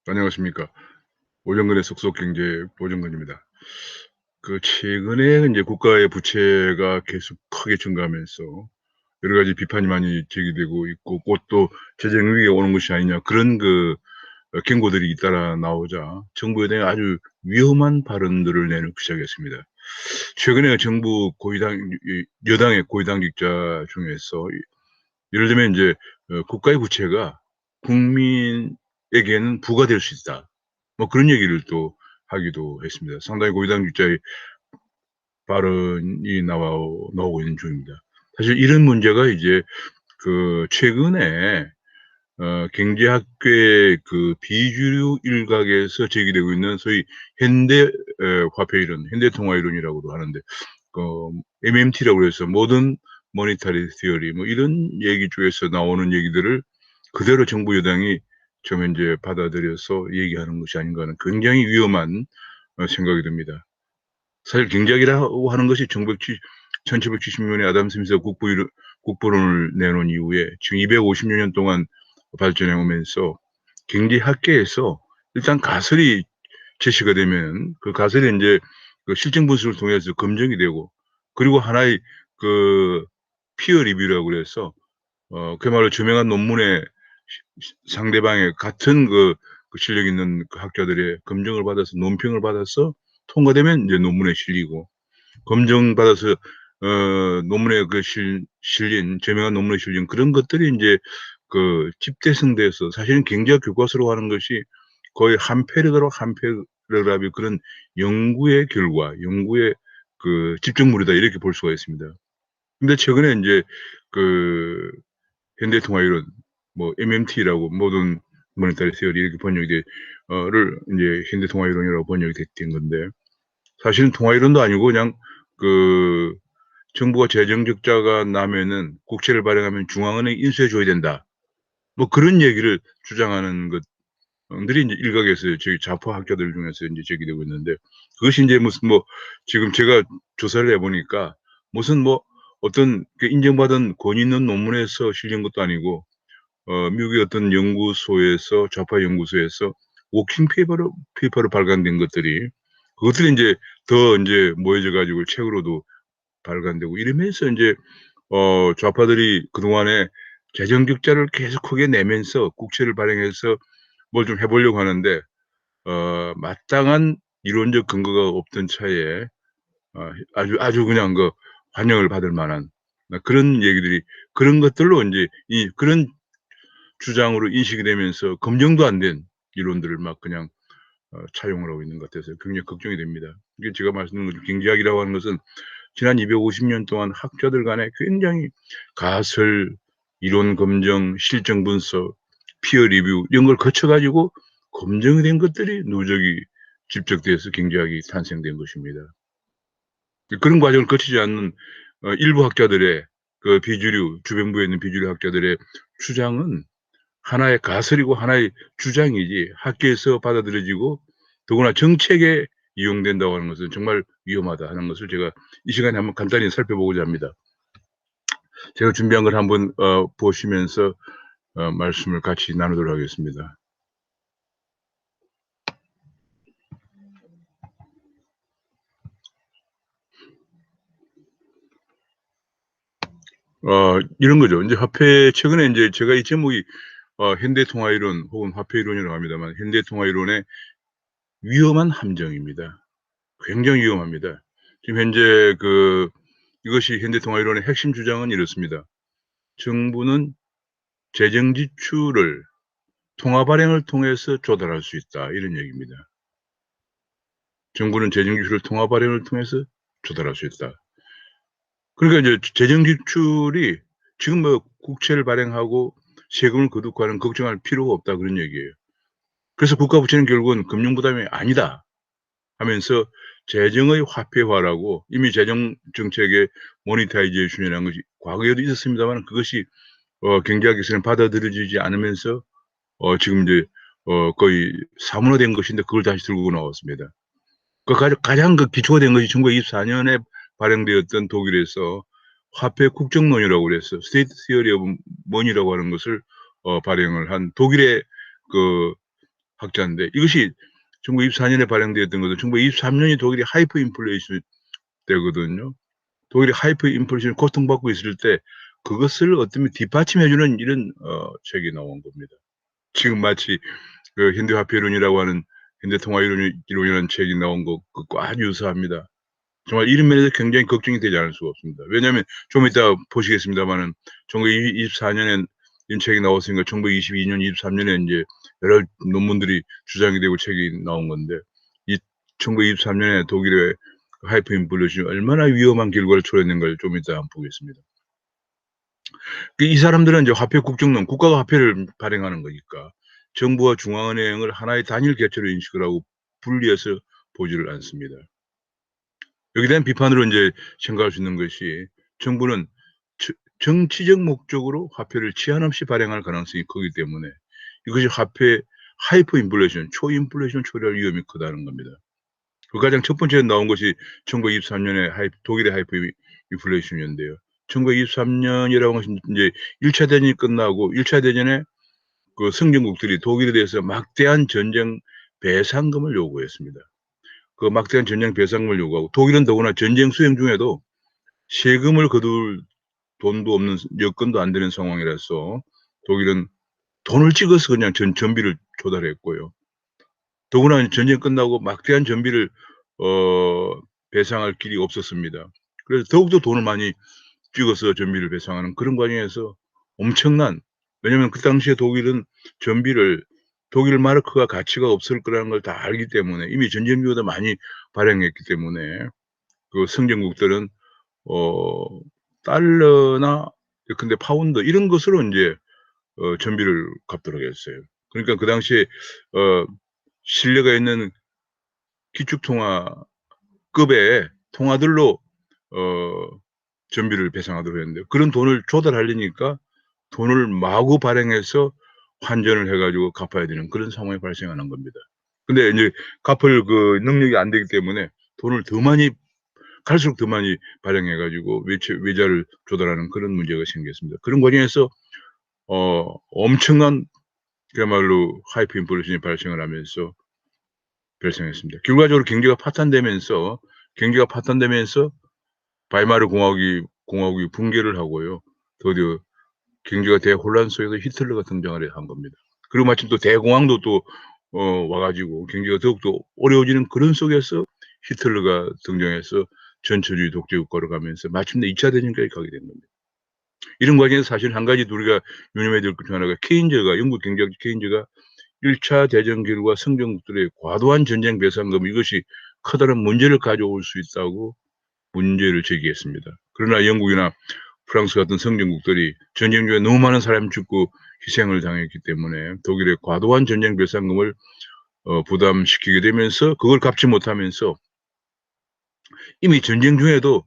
안녕하십니까. 오정근의 속속경제 오정근입니다. 최근에 이제 국가의 부채가 계속 크게 증가하면서 여러 가지 비판이 많이 제기되고 있고 곧 또 재정 위기가 오는 것이 아니냐 그런 경고들이 잇따라 나오자 정부에 대한 아주 위험한 발언들을 내놓기 시작했습니다. 최근에 정부 여당의 고위당직자 중에서 예를 들면 이제 국가의 부채가 국민에게는 부가 될 수 있다. 뭐 그런 얘기를 또 하기도 했습니다. 상당히 고위당직자의 발언이 나오고 있는 중입니다. 사실 이런 문제가 이제 최근에 경제학계의 비주류 일각에서 제기되고 있는 소위 현대 화폐 이론, 현대 통화 이론이라고도 하는데 MMT라고 해서 모던 모니터리 티어리 뭐 이런 얘기 쪽에서 나오는 얘기들을 그대로 정부 여당이 좀 이제 받아들여서 얘기하는 것이 아닌가 하는 굉장히 위험한 생각이 듭니다. 사실 경제학이라고 하는 것이 1770년에 아담 스미스가 국부론을 내놓은 이후에 지금 250여 년 동안 발전해 오면서 경제학계에서 일단 가설이 제시가 되면 그 가설이 이제 실증 분석을 통해서 검증이 되고 그리고 하나의 피어 리뷰라고 그래서 그야말로 저명한 논문에 상대방의 같은 실력 있는 학자들의 검증을 받아서 논평을 받아서 통과되면 이제 논문에 실리고 검증받아서 논문에 실린 저명한 논문에 실린 그런 것들이 이제 집대성돼서 사실은 경제학 교과서로 하는 것이 거의 한 패러그래프 한 패러그래프의 그런 연구의 결과, 연구의 집중물이다 이렇게 볼 수가 있습니다. 근데 최근에 이제 현대통화이론, 뭐 MMT라고 모던 모니터리 티어리 이렇게 번역이 를 이제 현대통화이론이라고 번역이 된 건데 사실은 통화이론도 아니고 그냥 정부가 재정 적자가 나면은 국채를 발행하면 중앙은행이 인수해 줘야 된다. 뭐 그런 얘기를 주장하는 것들이 이제 일각에서 저희 좌파 학자들 중에서 이제 제기되고 있는데 그것이 이제 무슨 지금 제가 조사를 해보니까 무슨 어떤 인정받은 권위 있는 논문에서 실린 것도 아니고 미국의 어떤 연구소에서 좌파 연구소에서 워킹 페이퍼로 발간된 그것들이 이제 더 이제 모여져 가지고 책으로도 발간되고 이러면서 이제 좌파들이 그동안에 재정 적자를 계속 크게 내면서 국채를 발행해서 뭘 좀 해보려고 하는데 마땅한 이론적 근거가 없던 차에 아주 그냥 환영을 받을 만한 그런 얘기들이 그런 것들로 이제 그런 주장으로 인식이 되면서 검증도 안 된 이론들을 막 그냥 차용을 하고 있는 것 같아서 굉장히 걱정이 됩니다. 이게 제가 말씀드린 것처럼 경제학이라고 하는 것은 지난 250년 동안 학자들 간에 굉장히 가설, 이론 검증, 실정 분석, 피어 리뷰 이런 걸 거쳐 가지고 검증이 된 것들이 누적이 집적돼서 경제학이 탄생된 것입니다. 그런 과정을 거치지 않는 일부 학자들의 비주류 주변부에 있는 비주류 학자들의 주장은 하나의 가설이고 하나의 주장이지 학계에서 받아들여지고 더구나 정책에 이용된다고 하는 것은 정말 위험하다 하는 것을 제가 이 시간에 한번 간단히 살펴보고자 합니다. 제가 준비한 걸 한번 보시면서 말씀을 같이 나누도록 하겠습니다. 이런 거죠. 이제 화폐 최근에 이제 제가 이 제목이 현대통화이론 혹은 화폐이론이라고 합니다만 현대통화이론의 위험한 함정입니다. 굉장히 위험합니다. 지금 현재 이것이 현대통화이론의 핵심 주장은 이렇습니다. 정부는 재정 지출을 통화 발행을 통해서 조달할 수 있다. 이런 얘기입니다. 정부는 재정 지출을 통화 발행을 통해서 조달할 수 있다. 그러니까 이제 재정 지출이 지금 국채를 발행하고 세금을 거두고하는 걱정할 필요가 없다 그런 얘기예요. 그래서 국가 부채는 결국은 금융 부담이 아니다 하면서 재정의 화폐화라고 이미 재정 정책의 모니타이제이션이라는 것이 과거에도 있었습니다만 그것이 경제학에서는 받아들여지지 않으면서 지금 이제 거의 사문화된 것인데 그걸 다시 들고 나왔습니다. 가장 기초가 된 것이 1924년에 발행되었던 독일에서 화폐 국정론이라고 그래서 State Theory of Money라고 하는 것을 발행을 한 독일의 학자인데 이것이 1924년에 발행되었던 것은 1923년이 독일이 하이퍼 인플레이션 때거든요. 독일이 하이퍼 인플레이션 고통받고 있을 때 그것을 어쩌면 뒷받침해 주는 이런 책이 나온 겁니다. 지금 마치 그 현대화폐론이라고 하는 현대통화 이론이라는 책이 나온 것과 유사합니다. 정말 이런 면에서 굉장히 걱정이 되지 않을 수가 없습니다. 왜냐하면 좀 이따 보시겠습니다마는 1924년에 이런 책이 나왔으니까 1922년, 23년에 인제 여러 논문들이 주장이 되고 책이 나온 건데 이 1923년에 독일의 하이퍼 인플레이션이 얼마나 위험한 결과를 초래했는가를 좀 이따 한번 보겠습니다. 이 사람들은 이제 화폐 국정론, 국가가 화폐를 발행하는 거니까 정부와 중앙은행을 하나의 단일 개체로 인식을 하고 분리해서 보지를 않습니다. 여기에 대한 비판으로 인제 생각할 수 있는 것이 정부는 정치적 목적으로 화폐를 제한 없이 발행할 가능성이 크기 때문에 이것이 화폐 하이퍼 인플레이션, 초인플레이션 초래할 위험이 크다는 겁니다. 그 가장 첫 번째 나온 것이 1923년에 독일의 하이퍼 인플레이션이었는데요. 1923년이라고 것은 인제 1차 대전이 끝나고 1차 대전에 그 성전국들이 독일에 대해서 막대한 전쟁 배상금을 요구했습니다. 그 막대한 전쟁 배상금을 요구하고 독일은 더구나 전쟁 수행 중에도 세금을 거둘 돈도 없는 여건도 안 되는 상황이라서 독일은 돈을 찍어서 그냥 전비를 조달했고요. 더구나 전쟁 끝나고 막대한 전비를 배상할 길이 없었습니다. 그래서 더욱더 돈을 많이 찍어서 전비를 배상하는 그런 과정에서 엄청난, 왜냐하면 그 당시에 독일은 전비를 독일 마르크가 가치가 없을 거라는 걸 다 알기 때문에 이미 전쟁비보다 많이 발행했기 때문에 그 성전국들은 어 달러나 예컨대 파운드 이런 것으로 인제 전비를 갚도록 했어요. 그러니까 그 당시에 어 신뢰가 있는 기축통화급의 통화들로 어 전비를 배상하도록 했는데요. 그런 돈을 조달하려니까 돈을 마구 발행해서 환전을 해 가지고 갚아야 되는 그런 상황이 발생하는 겁니다. 근데 인제 갚을 그 능력이 안 되기 때문에 돈을 더 많이 갈수록 더 많이 발행해 가지고 외자를 조달하는 그런 문제가 생겼습니다. 그런 과정에서 엄청난 그야말로 하이퍼 인플레이션이 발생을 하면서 발생했습니다. 결과적으로 경제가 파탄되면서 바이마르 공화국이 붕괴를 하고요. 드디어 경제가 대혼란 속에서 히틀러가 등장을 한 겁니다. 그리고 마침 또 대공황도 또 와 가지고 경제가 더욱더 어려워지는 그런 속에서 히틀러가 등장해서 전체주의 독재 국가로 가면서 마침내 2차 대전까지 가게 된 겁니다. 이런 과정에서 사실 한 가지 우리가 유념해야 될 것 중 하나가 영국 경제학자 케인즈가 1차 대전 결과 성전국들의 과도한 전쟁 배상금 이것이 커다란 문제를 가져올 수 있다고 문제를 제기했습니다. 그러나 영국이나 프랑스 같은 성전국들이 전쟁 중에 너무 많은 사람이 죽고 희생을 당했기 때문에 독일의 과도한 전쟁 배상금을 부담시키게 되면서 그걸 갚지 못하면서 이미 전쟁 중에도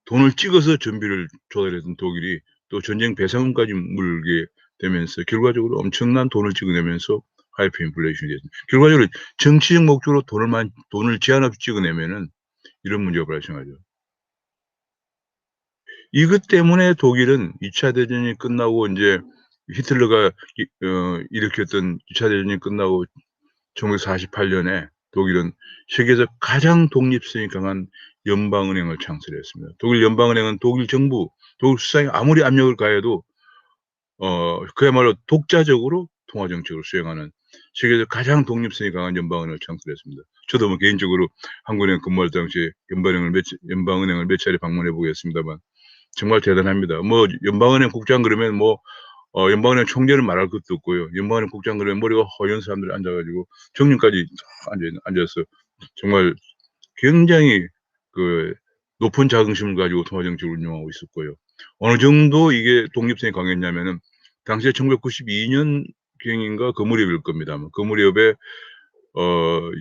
돈을 찍어서 전비를 조달했던 독일이 또 전쟁 배상금까지 물게 되면서 결과적으로 엄청난 돈을 찍어내면서 하이퍼 인플레이션이 됐습니다. 결과적으로 정치적 목적으로 돈을 제한 없이 찍어내면은 이런 문제가 발생하죠. 이것 때문에 독일은 2차 대전이 끝나고 인제 히틀러가 일으켰던 2차 대전이 끝나고 1948년에 독일은 세계에서 가장 독립성이 강한 연방은행을 창설했습니다. 독일 연방은행은 독일 정부, 독일 수상이 아무리 압력을 가해도 그야말로 독자적으로 통화 정책을 수행하는 세계에서 가장 독립성이 강한 연방은행을 창설했습니다. 저도 뭐 개인적으로 한국은행 근무할 당시에 연방은행을 몇 차례 방문해 보겠습니다만 정말 대단합니다. 뭐 연방은행 국장 그러면 뭐 연방은행 총재는 말할 것도 없고요. 연방은행 국장 그러면 머리가 허연 사람들이 앉아 가지고 정년까지 앉아서 정말 굉장히 그 높은 자긍심을 가지고 통화 정책을 운영하고 있었고요. 어느 정도 이게 독립성이 강했냐면은 당시에 1992년 경인가 그 무렵일 겁니다. 아마. 그 무렵에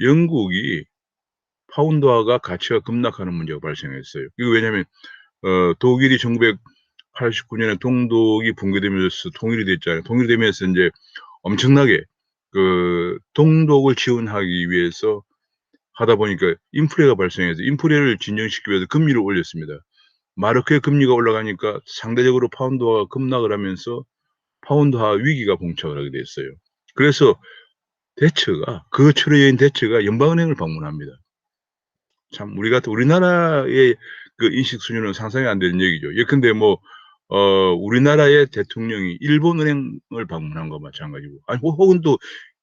영국이 파운드화가 가치가 급락하는 문제가 발생했어요. 이거 왜냐하면 독일이 1989년에 동독이 붕괴되면서 통일이 됐잖아요. 통일이 되면서 인제 엄청나게 그 동독을 지원하기 위해서 하다 보니까 인플레가 발생해서 인플레를 진정시키기 위해서 금리를 올렸습니다. 마르크의 금리가 올라가니까 상대적으로 파운드화가 급락을 하면서 파운드화 위기가 봉착을 하게 됐어요. 그래서 대처가 그 철회인 대처가 연방은행을 방문합니다. 참 우리나라의 그 인식 수준은 상상이 안 되는 얘기죠. 예컨대 뭐 우리나라의 대통령이 일본은행을 방문한 거와 마찬가지고 아니 혹은 또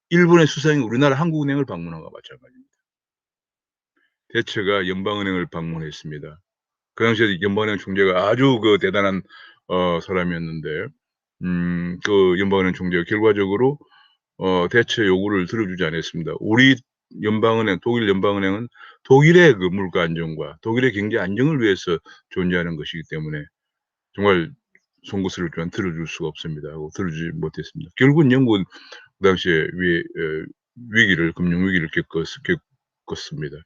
일본의 수상이 우리나라 한국은행을 방문한 거와 마찬가지입니다. 대처가 연방은행을 방문했습니다. 그 당시에 연방은행 총재가 아주 그 대단한 사람이었는데 그 연방은행 총재가 결과적으로 대처 요구를 들어주지 않았습니다. 우리 연방은행, 독일 연방은행은 독일의 그 물가 안정과 독일의 경제 안정을 위해서 존재하는 것이기 때문에 정말 송구스를 또한 들어줄 수가 없습니다 하고 들어주지 못했습니다. 결국은 영국은 그 당시에 위기를 금융 위기를 겪었습니다.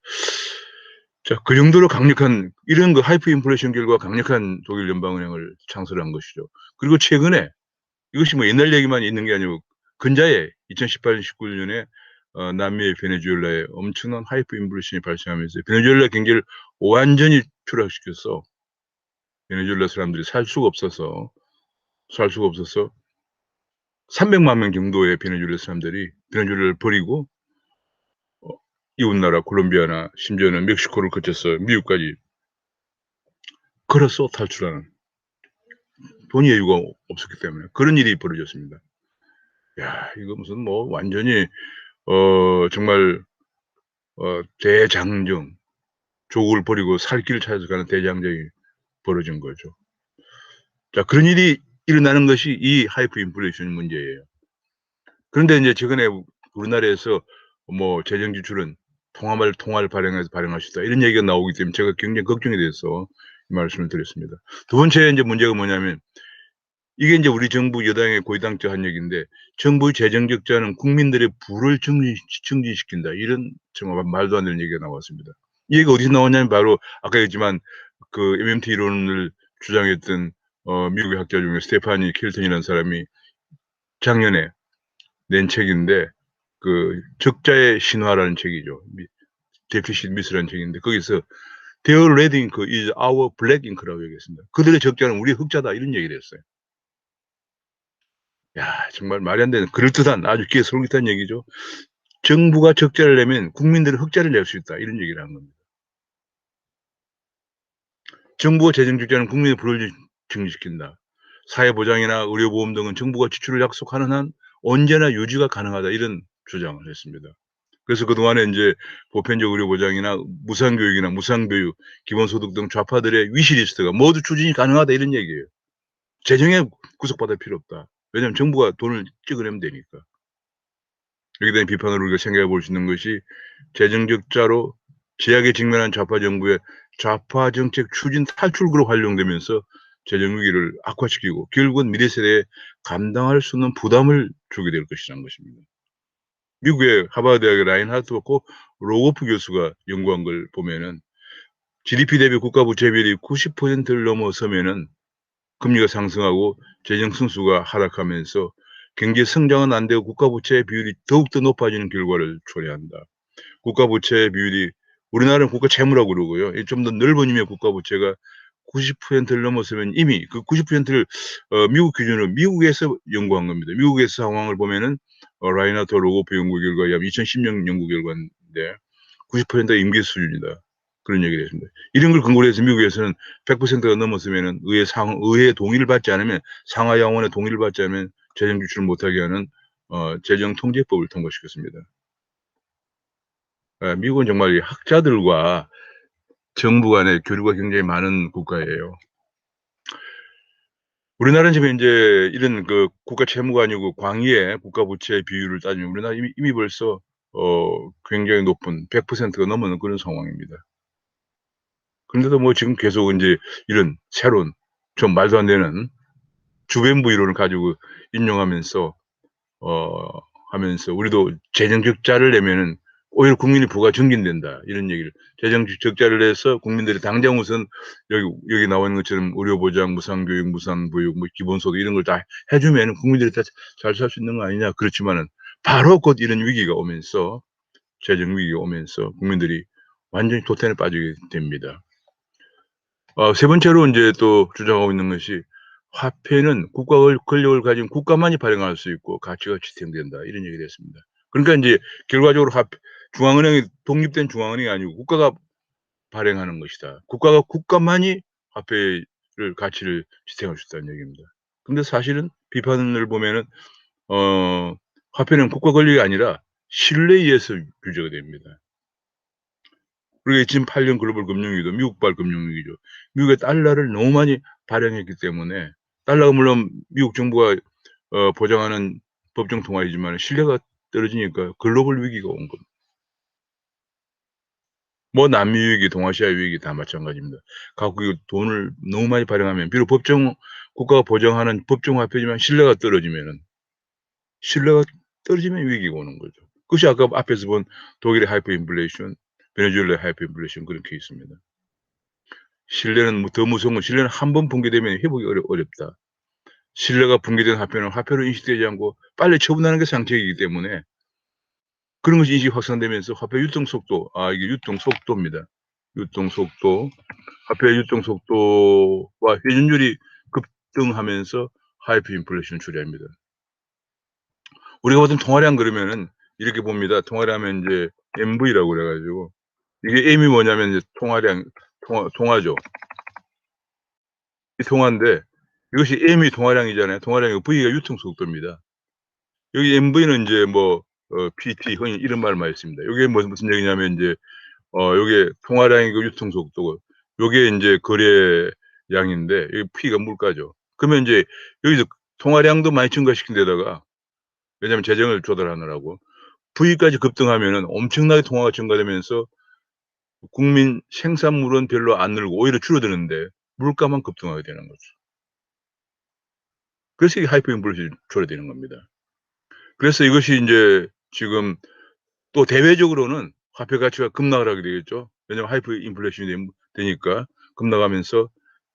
자, 그 정도로 강력한 이런 그 하이퍼 인플레이션 결과 강력한 독일 연방은행을 창설한 것이죠. 그리고 최근에 이것이 뭐 옛날 얘기만 있는 게 아니고 근자에 2018년 19년에 남미의 베네수엘라에 엄청난 하이퍼 인플레이션이 발생하면서 베네수엘라 경제를 완전히 추락시켰어. 베네수엘라 사람들이 살 수가 없어서 300만 명 정도의 베네수엘라 사람들이 베네수엘라를 버리고 이웃 나라 콜롬비아나 심지어는 멕시코를 거쳐서 미국까지 걸어서 탈출하는 돈이 여유가 없었기 때문에 그런 일이 벌어졌습니다. 야, 이거 무슨 뭐 완전히 정말 대장정, 조국을 버리고 살 길을 찾아서 가는 대장정이 벌어진 거죠. 자, 그런 일이 일어나는 것이 이 하이퍼 인플레이션 문제예요. 그런데 인제 최근에 우리나라에서 뭐 재정 지출은 통화를 발행해서 발행할 수 있다 이런 얘기가 나오기 때문에 제가 굉장히 걱정이 돼서 이 말씀을 드렸습니다. 두 번째 인제 문제가 뭐냐면 이게 인제 우리 정부 여당의 고위당적 한 얘기인데 "정부의 재정 적자는 국민들의 부를 증진시킨다." 이런 정말 말도 안 되는 얘기가 나왔습니다. 이 얘기가 어디서 나왔냐면 바로 아까 얘기했지만 그 MMT 이론을 주장했던 미국의 학자 중에 스테파니 켈튼이라는 사람이 작년에 낸 책인데 그 적자의 신화라는 책이죠. 데피시트 미스라는 책인데 거기서 "Their red ink is our black ink라고 얘기했습니다. 그들의 적자는 우리의 흑자다." 이런 얘기를 했어요. 야, 정말 말이 안 되는 그럴듯한 아주 귀에 솔깃한 얘기죠. "정부가 적자를 내면 국민들은 흑자를 낼 수 있다." 이런 얘기를 한 겁니다. "정부가 재정 적자는 국민의 불을 증식시킨다. 사회보장이나 의료보험 등은 정부가 지출을 약속하는 한 언제나 유지가 가능하다." 이런 주장을 했습니다. 그래서 그동안에 인제 보편적 의료 보장이나 무상교육이나 무상교육, 기본소득 등 좌파들의 위시리스트가 모두 추진이 가능하다 이런 얘기예요. 재정에 구속받을 필요 없다. 왜냐하면 정부가 돈을 찍어내면 되니까. 여기에 대한 비판을 우리가 생각해 볼 수 있는 것이 재정 적자로 제약에 직면한 좌파 정부의 좌파 정책 추진 탈출구로 활용되면서 재정 위기를 악화시키고 결국은 미래 세대에 감당할 수 없는 부담을 주게 될 것이라는 것입니다. 미국의 하버드 대학의 라인하트 버코 로고프 교수가 연구한 걸 보면은 GDP 대비 국가 부채 비율이 90%를 넘어서면은 금리가 상승하고 재정 승수가 하락하면서 경제 성장은 안 되고 국가 부채 비율이 더욱더 높아지는 결과를 초래한다. 국가 부채 비율이 우리나라는 국가 채무라고 그러고요. 좀 더 넓은 의미의 국가 부채가 90%를 넘어서면 이미 그 90%를 미국 기준으로 미국에서 연구한 겁니다. 미국에서 상황을 보면은 라이나트 로고프 연구 결과에 의하면 2010년 연구 결과인데 90%가 임계 수준이다. 그런 얘기를 했습니다. 이런 걸 근거로 해서 미국에서는 100%가 넘었으면은 의회의 동의를 받지 않으면 상하 양원의 동의를 받지 않으면 재정 지출을 못하게 하는 재정 통제법을 통과시켰습니다. 예, 미국은 정말 이 학자들과 정부 간의 교류가 굉장히 많은 국가예요. 우리나라는 지금 인제 이런 그 국가 채무가 아니고 광의의 국가 부채 비율을 따지면 우리나라 이미 벌써 굉장히 높은 100%가 넘어는 그런 상황입니다. 그런데도 뭐 지금 계속 인제 이런 새로운 좀 말도 안 되는 주변부 이론을 가지고 인용하면서 어 하면서 우리도 재정 적자를 내면은 오히려 국민의 부가 증진된다 이런 얘기를 재정 적자를 내서 국민들이 당장 우선 여기 나와 있는 것처럼 의료 보장, 무상교육, 무상보육, 뭐 기본소득 이런 걸 다 해 주면은 국민들이 다 잘 살 수 있는 거 아니냐. 그렇지만은 바로 곧 이런 위기가 오면서 재정 위기가 오면서 국민들이 완전히 도탄에 빠지게 됩니다. 세 번째로 인제 또 주장하고 있는 것이 "화폐는 국가 권력을 가진 국가만이 발행할 수 있고 가치가 지탱된다." 이런 얘기를 했습니다. 그러니까 인제 결과적으로 중앙은행이 독립된 중앙은행이 아니고 국가가 발행하는 것이다. 국가만이 화폐를 가치를 지탱할 수 있다는 얘기입니다. 근데 사실은 비판을 보면은 어 화폐는 국가 권력이 아니라 신뢰에 의해서 규제가 됩니다. 그리고 2008년 글로벌 금융위기도 미국발 금융위기죠. 미국의 달러를 너무 많이 발행했기 때문에 달러가 물론 미국 정부가 보장하는 법정 통화이지만 신뢰가 떨어지니까 글로벌 위기가 온 겁니다. 뭐 남미 위기, 동아시아 위기 다 마찬가지입니다. 각국이 돈을 너무 많이 발행하면 비록 국가가 보장하는 법정 화폐지만 신뢰가 떨어지면 위기가 오는 거죠. 그것이 아까 앞에서 본 독일의 하이퍼 인플레이션, 베네수엘라의 하이퍼 인플레이션 그런 케이스입니다. 신뢰는 더 무서운 건 신뢰는 한 번 붕괴되면 회복이 어렵다. 신뢰가 붕괴된 화폐는 화폐로 인식되지 않고 빨리 처분하는 게 상책이기 때문에 그런 것이 인식이 확산되면서 화폐 유통 속도 이게 유통 속도입니다. 유통 속도, 화폐 유통 속도와 회전율이 급등하면서 하이퍼 인플레이션을 초래합니다. 우리가 보통 통화량 그러면은 이렇게 봅니다. 통화량은 인제 MV라고 그래 가지고 이게 M이 뭐냐면 이제 통화량 통화죠. 이 통화인데 이것이 M이 통화량이잖아요. 통화량이고 V가 유통 속도입니다. 여기 MV는 인제 뭐 PT 흔히 이런 말 많이 씁니다. 요게 무슨 얘기냐면 인제 요게 통화량이고 유통 속도고 요게 인제 거래량인데 여기 P가 물가죠. 그러면 인제 여기서 통화량도 많이 증가시킨 데다가 왜냐하면 재정을 조달하느라고 V까지 급등하면은 엄청나게 통화가 증가되면서 국민 생산물은 별로 안 늘고 오히려 줄어드는데 물가만 급등하게 되는 거죠. 그래서 이게 하이퍼 인플레이션이 초래되는 겁니다. 그래서 이것이 인제 지금 또 대외적으로는 화폐 가치가 급락을 하게 되겠죠. 왜냐하면 하이퍼 인플레이션이 되니까 급락하면서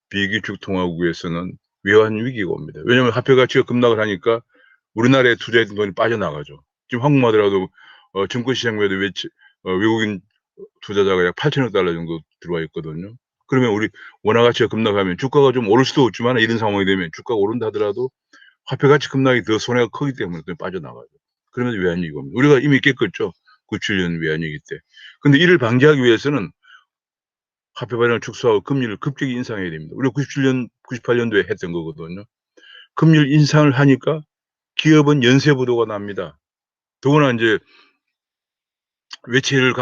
비기축 통화국에서는 외환 위기가 옵니다. 왜냐하면 화폐 가치가 급락을 하니까 우리나라에 투자했던 돈이 빠져나가죠. 지금 한국만 하더라도 증권 시장에도 외국인 투자자가 약 8천억 달러 정도 들어와 있거든요. 그러면 우리 원화 가치가 급락하면 주가가 좀 오를 수도 있지만 이런 상황이 되면 주가가 오른다 하더라도 화폐 가치 급락이 더 손해가 크기 때문에 그냥 빠져나가죠. 그러면서 외환위기가 옵니다. 우리가 이미 겪었죠. 97년 외환위기 때. 근데 이를 방지하기 위해서는 화폐 발행을 축소하고 금리를 급격히 인상해야 됩니다. 우리가 97년, 98 년도에 했던 거거든요. 금리를 인상을 하니까 기업은 연쇄 부도가 납니다. 더구나 인제 외채를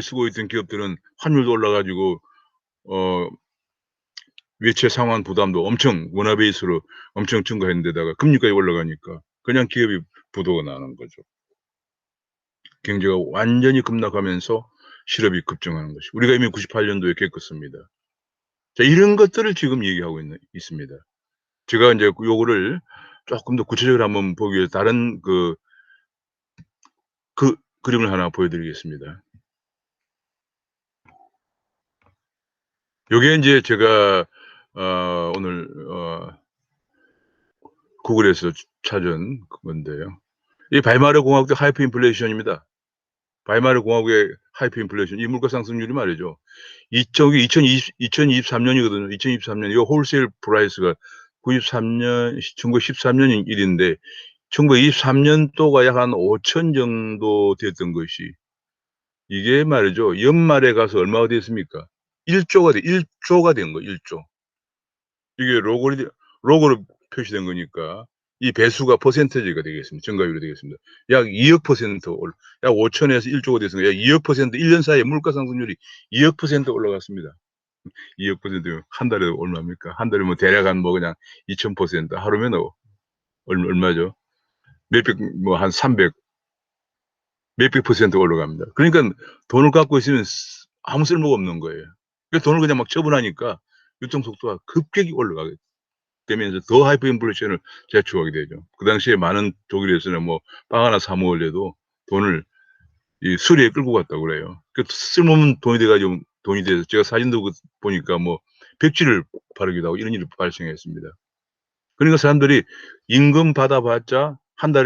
쓰고 있던 기업들은 환율도 올라 가지고 어 외채 상환 부담도 엄청 원화 베이스로 엄청 증가했는 데다가 금리까지 올라가니까 그냥 기업이 부도가 나는 거죠. 경제가 완전히 급락하면서 실업이 급증하는 것이 우리가 이미 98 년도에 겪었습니다. 자 이런 것들을 지금 얘기하고 있습니다. 제가 인제 요거를 쪼끔 더 구체적으로 한번 보기 위해서 다른 그림을 하나 보여 드리겠습니다. 요게 인제 제가 오늘 구글에서 찾은 그건데요. 이 바이마르 공화국의 하이퍼 인플레이션입니다. 바이마르 공화국의 하이퍼 인플레이션 이 물가 상승률이 말이죠. 저기 2023 년이거든요. 2023년 이거 홀세일 프라이스가 1913년 일인데 1923 년도가 약 한 5천 정도 됐던 것이 이게 말이죠. 연말에 가서 얼마가 됐습니까? 1 조가 된 거예요 1 조. 이게 로고로 표시된 거니까 이 배수가 퍼센티지가 되겠습니다. 증가율이 되겠습니다. 약 2억% 약 5천에서 1 조가 됐으니까 약 2억% 1년 사이에 물가 상승률이 2억% 올라갔습니다. 2억% 한 달에 얼마입니까? 한 달에 뭐 대략 한 뭐 그냥 2,000% 하루면 얼마죠? 몇백 뭐 한 300 몇백 퍼센트 올라갑니다. 그러니깐 돈을 갖고 있으면 아무 쓸모가 없는 거예요. 그 돈을 그냥 막 처분하니까 유통 속도가 급격히 올라가게 되면서 더 하이퍼 인플레이션을 자초하게 되죠. 그 당시에 많은 독일에서는 뭐 빵 하나 사 먹으려도 돈을 이 수리에 끌고 갔다고 그래요. 그 쓸모없는 돈이 돼 가지고 돈이 돼서 제가 사진도 보니까 뭐 벽지를 바르기도 하고 이런 일이 발생했습니다. 그러니까 사람들이 임금 받아봤자 한 달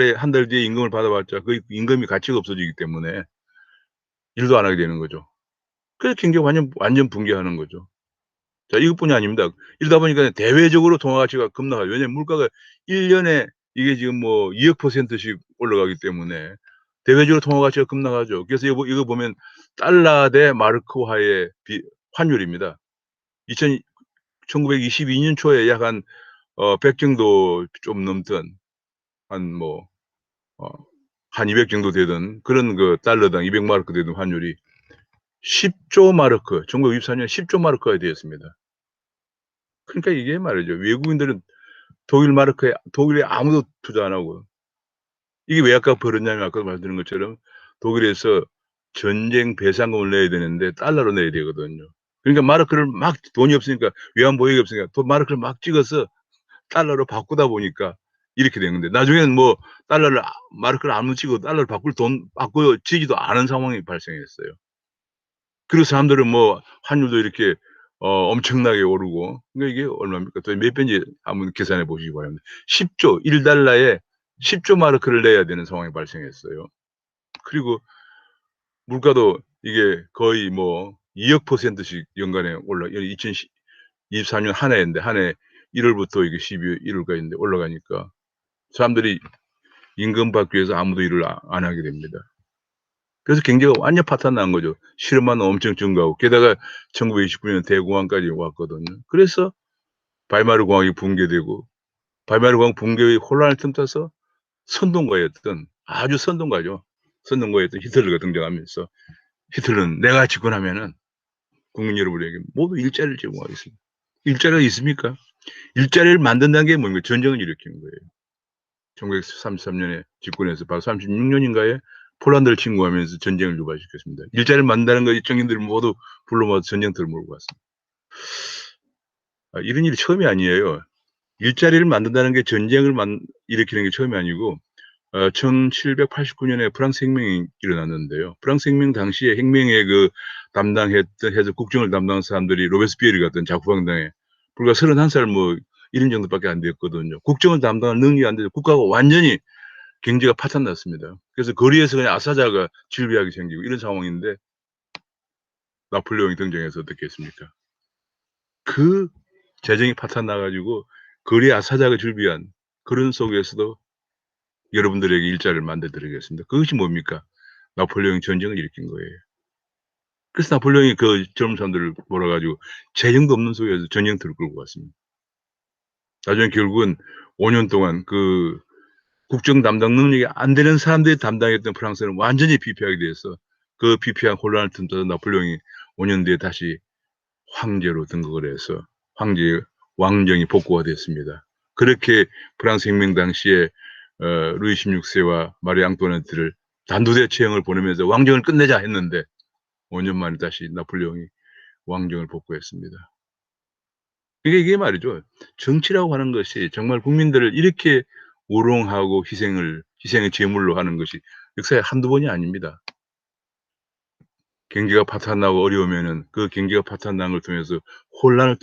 뒤에 임금을 받아봤자 그 임금이 가치가 없어지기 때문에 일도 안 하게 되는 거죠. 그래서 경기가 완전 붕괴하는 거죠. 자 이것뿐이 아닙니다. 이러다 보니까 대외적으로 동화 가치가 급락하죠. 왜냐하면 물가가 1 년에 이게 지금 뭐 2억 %씩 올라가기 때문에 대외적으로 통화 가치가 급락하죠. 그래서 이거 보면 달러 대 마르크화의 환율입니다. 2 1922년 초에 약 한 100 정도 좀 넘던 한 뭐 어 한 200 정도 되던 그런 그 달러당 200 마르크 되던 환율이 10조 마르크 1924년 10조 마르크가 되었습니다. 그러니까 이게 말이죠. 외국인들은 독일에 아무도 투자 안 하고 이게 왜 아까 벌었냐면 아까도 말씀드린 것처럼 독일에서 전쟁 배상금을 내야 되는데 달러로 내야 되거든요. 그러니까 마르크를 막 돈이 없으니까 외환 보유액이 없으니까 마르크를 막 찍어서 달러로 바꾸다 보니까 이렇게 된 건데 나중에는 뭐 마르크를 안 묻히고 달러를 바꿀 돈 바꿔지지도 않은 상황이 발생했어요. 그리고 사람들은 뭐 환율도 이렇게 엄청나게 오르고 그러니까 이게 얼마입니까? 도대체 몇 배인지 한번 계산해 보시기 바랍니다. 10조 1 달러에 10조 마르크를 내야 되는 상황이 발생했어요. 그리고 물가도 이게 거의 뭐 2억%씩 연간에 올라 2024년 한 해인데 한 해 1 월부터 이게 12월 1 월까지인데 올라가니까 사람들이 임금 받기 위해서 아무도 일을 안 하게 됩니다. 그래서 경제가 완전 파탄 난 거죠. 실업만 엄청 증가하고 게다가 1929년 대공황까지 왔거든요. 그래서 바이마르 공항이 붕괴되고 바이마르 공항 붕괴의 혼란을 틈타서 선동가였던 아주 선동가죠. 선동가였던 히틀러가 등장하면서 히틀러는 "내가 집권하면은 국민 여러분에게 모두 일자리를 제공하겠습니다." 일자리가 있습니까? 일자리를 만든다는 게 뭡니까? 전쟁을 일으키는 거예요. 1933 년에 집권해서 바로 36 년인가에 폴란드를 침공하면서 전쟁을 유발시켰습니다. 일자리를 만든다는 거 정인들을 모두 불러 모아서 전쟁터로 몰고 갔습니다. 이런 일이 처음이 아니에요. 일자리를 만든다는 게 전쟁을 일으키는 게 처음이 아니고 1789 년에 프랑스 혁명이 일어났는데요. 프랑스 혁명 당시에 혁명의 그 담당했던 해서 국정을 담당한 사람들이 로베스피에르 같은 자국방당에 불과 31살 뭐 이런 정도밖에 안 됐거든요. 국정을 담당할 능력이 안 돼서 국가가 완전히 경제가 파탄 났습니다. 그래서 거리에서 그냥 아사자가 질비하게 생기고 이런 상황인데 나폴레옹이 등장해서 어떻게 했습니까? 그 재정이 파탄 나 가지고 거리에 아사자가 즐비한 그런 속에서도 여러분들에게 일자리를 만들어 드리겠습니다. 그것이 뭡니까? 나폴레옹이 전쟁을 일으킨 거예요. 그래서 나폴레옹이 그 젊은 사람들을 몰아 가지고 재정도 없는 속에서 전쟁터로 끌고 갔습니다. 나중에 결국은 5년 동안 그 국정 담당 능력이 안 되는 사람들이 담당했던 프랑스는 완전히 피폐하게 돼서 그 피폐한 혼란을 틈타서 나폴레옹이 5년 뒤에 다시 황제로 등극을 해서 왕정이 복구가 됐습니다. 그렇게 프랑스 혁명 당시에 루이 16 세와 마리 앙뚜아네트를 단두대 처형을 보내면서 왕정을 끝내자 했는데 5년 만에 다시 나폴레옹이 왕정을 복구했습니다. 이게 말이죠. 정치라고 하는 것이 정말 국민들을 이렇게 우롱하고 희생의 제물로 하는 것이 역사에 한두 번이 아닙니다. 경기가 파탄나고 어려우면은 그 경기가 파탄난 걸 통해서 혼란을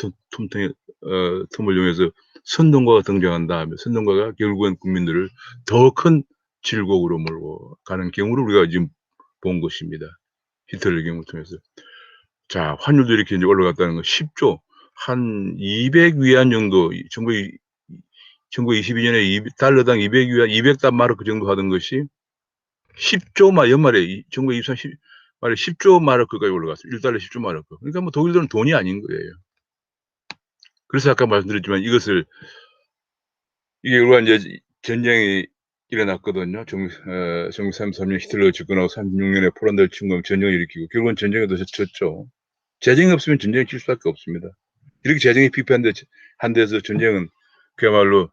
틈을 이용해서 선동가가 등장한 다음에 선동가가 결국은 국민들을 더 큰 질곡으로 몰고 가는 경우를 우리가 지금 본 것입니다. 히틀러의 경우를 통해서. 자, 환율도 이렇게 인제 올라갔다는 거 10조 한 200 위안 정도 1922 년에 달러당 200 위안 200 단마르크 정도 하던 것이 10조 연말에 1923 말에 10조 마르크까지 올라갔어요. 1 달러 10조 마르크. 그러니까 뭐 독일들은 돈이 아닌 거예요. 그래서 아까 말씀드렸지만 이게 우리가 인제 전쟁이 일어났거든요. 1933년 히틀러가 집권하고 36 년에 포란드를 침공하고 전쟁을 일으키고 결국은 전쟁에도 졌죠. 재정이 없으면 전쟁을 질 수밖에 없습니다. 이렇게 재정이 피폐한 데서 전쟁은 그야말로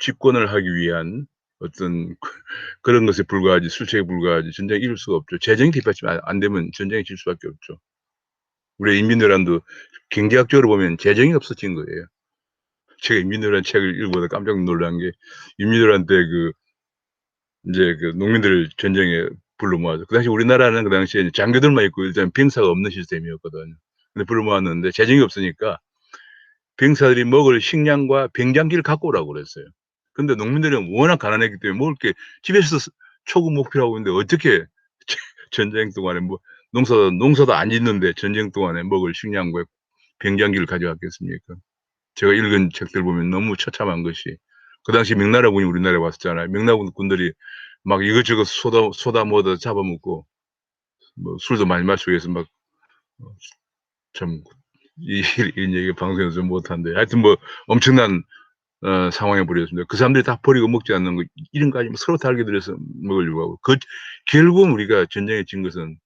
집권을 하기 위한 어떤 그런 것에 불과하지 술책에 불과하지 전쟁을 이룰 수가 없죠. 재정이 뒷받침이 안 되면 전쟁이 질 수밖에 없죠. 우리 인민노란도 경제학적으로 보면 재정이 없어진 거예요. 제가 인민노란 책을 읽어보다 깜짝 놀란 게 인민노란 때 인제 농민들을 전쟁에 불러 모아서 그 당시 우리나라는 그 당시에 이제 장교들만 있고 일단 병사가 없는 시스템이었거든요. 근데 불러 모았는데 재정이 없으니까 병사들이 먹을 식량과 병장기를 갖고 오라고 그랬어요. 근데 농민들은 워낙 가난했기 때문에 먹을 게 집에서 초고 목표라고 했는데 어떻게 전쟁 동안에 뭐 농사도 안 짓는데 전쟁 동안에 먹을 식량과 병장기를 가져왔겠습니까? 제가 읽은 책들 보면 너무 처참한 것이 그 당시 명나라 군이 우리나라에 왔었잖아요. 명나라 군들이 막 이것저것 쏟아 먹어다 잡아먹고 뭐 술도 많이 마시고 해서 막 어 참 이 이런 얘기 방송에서 좀 못하는데 하여튼 뭐 엄청난 상황에 몰렸습니다. 그 사람들이 다 버리고 먹지 않는 거 이런 거 아니면 서로 달게 들여서 먹으려고 하고 결국은 우리가 전쟁에 진 것은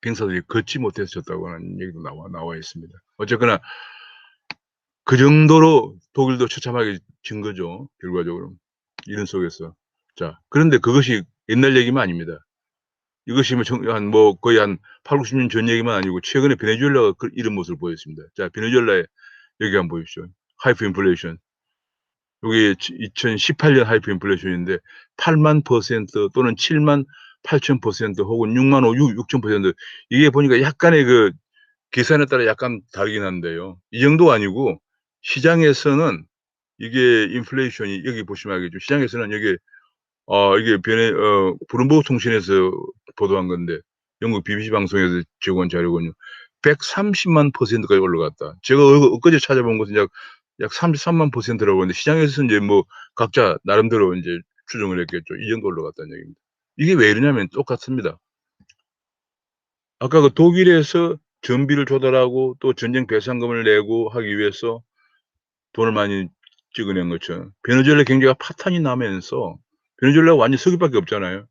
병사들이 걷지 못해서 졌다고 하는 얘기도 나와 있습니다. 어쨌거나 그 정도로 독일도 처참하게 진 거죠, 결과적으로. 이런 속에서. 자, 그런데 그것이 옛날 얘기만 아닙니다. 이것이 뭐 거의 한 80-90년 전 얘기만 아니고 최근에 베네수엘라가 이런 모습을 보였습니다. 자, 베네수엘라의 여기 한번 보십시오. 하이퍼 인플레이션. 요게 2018년 하이퍼 인플레이션인데 80,000% 또는 78,000% 혹은 60,000% 이게 보니까 약간의 그 계산에 따라 약간 다르긴 한데요. 이 정도가 아니고 시장에서는 이게 인플레이션이 여기 보시면 알겠죠. 시장에서는 이게 블룸버그 통신에서 보도한 건데 영국 BBC 방송에서 제공한 자료군요. 1,300,000% 까지 올라갔다. 제가 엊그제 찾아본 것은 약 330,000%라고 하는데 시장에서는 이제 뭐 각자 나름대로 인제 추정을 했겠죠. 이 정도 올라갔다는 얘기입니다. 이게 왜 이러냐면 똑같습니다. 아까 그 독일에서 전비를 조달하고 또 전쟁 배상금을 내고 하기 위해서 돈을 많이 찍어낸 것처럼 베네수엘라 경제가 파탄이 나면서 베네수엘라가 완전 석유밖에 없잖아요.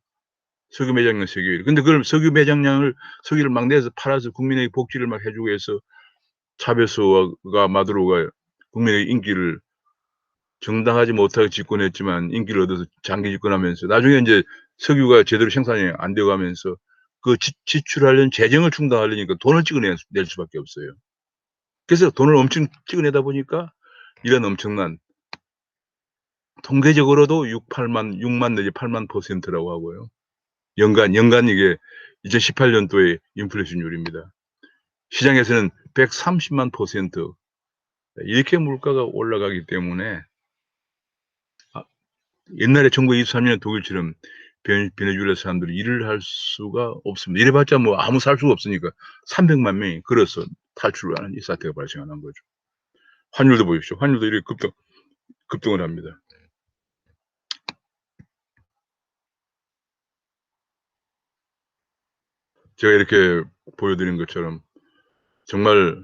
석유 매장량 세계 1 위. 근데 그걸 석유를 막 내서 팔아서 국민에게 복지를 막 해 주고 해서 차베스가 마두로가 국민의 인기를 정당하지 못하게 집권했지만 인기를 얻어서 장기 집권하면서 나중에 인제 석유가 제대로 생산이 안 되어 가면서 그 지출하려는 재정을 충당하려니까 돈을 낼 수밖에 없어요. 그래서 돈을 엄청 찍어내다 보니까 이런 엄청난 통계적으로도 6만 내지 8만% 라고 하고요. 연간 이게 2018 년도의 인플레이션율입니다. 시장에서는 130만% 이렇게 물가가 올라가기 때문에 아 옛날에 1923년 독일처럼 베네수엘라 사람들이 일을 할 수가 없습니다. 이래 봤자 뭐 아무 살 수가 없으니까 300만 명이 걸어서 탈출을 하는 이 사태가 발생하는 거죠. 환율도 보십시오. 환율도 이렇게 급등을 합니다. 제가 이렇게 보여 드린 것처럼 정말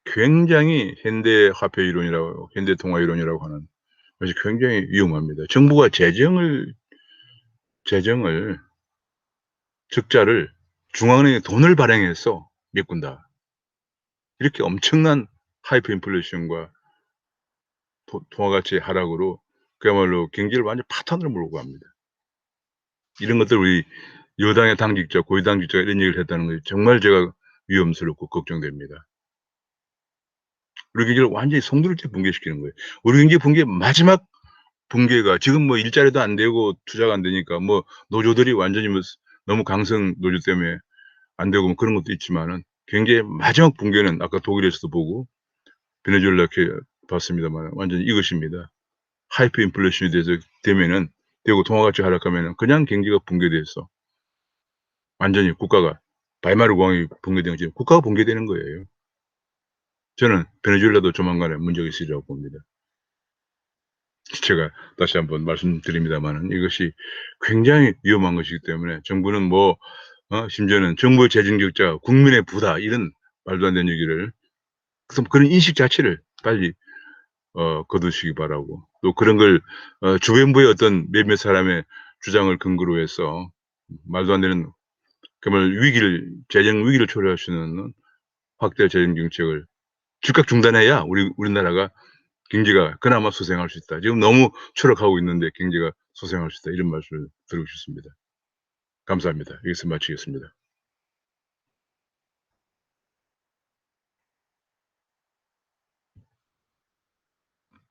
굉장히 현대 화폐 이론이라고 현대 통화 이론이라고 하는 것이 굉장히 위험합니다. 정부가 재정을 적자를 중앙은행에 돈을 발행해서 메꾼다. 이렇게 엄청난 하이퍼 인플레이션과 통화 가치 하락으로 그야말로 경기를 완전 파탄으로 몰고 갑니다. 이런 것들 우리 여당의 당직자, 고위 당직자가 이런 얘기를 했다는 것이 정말 제가 위험스럽고 걱정됩니다. 우리 경기를 완전히 송두리째 붕괴시키는 거예요. 우리 경기 붕괴 마지막 붕괴가 지금 뭐 일자리도 안 되고 투자가 안 되니까 뭐 노조들이 완전히 뭐 너무 강성 노조 때문에 안 되고 뭐 그런 것도 있지만은 경기의 마지막 붕괴는 아까 독일에서도 보고 베네수엘라 이렇게 봤습니다만 완전히 이것입니다. 하이퍼 인플레이션이 되면은 되고 통화 가치가 하락하면은 그냥 경기가 붕괴돼서 완전히 국가가 바이마르 공항이 붕괴된 것처럼 국가가 붕괴되는 거예요. 저는 베네수엘라도 조만간에 문제가 있으리라고 봅니다. 제가 다시 한번 말씀드립니다마는 이것이 굉장히 위험한 것이기 때문에 정부는 뭐 심지어는 정부의 재정 적자가 국민의 부다 이런 말도 안 되는 얘기를 그런 인식 자체를 빨리 거두시기 바라고 또 그런 걸 주변부의 어떤 몇몇 사람의 주장을 근거로 해서 말도 안 되는 정말 재정 위기를 초래할 수 있는 확대 재정 정책을 즉각 중단해야 우리나라가 경제가 그나마 소생할 수 있다. 지금 너무 추락하고 있는데 경제가 소생할 수 있다. 이런 말씀을 드리고 싶습니다. 감사합니다. 여기서 마치겠습니다.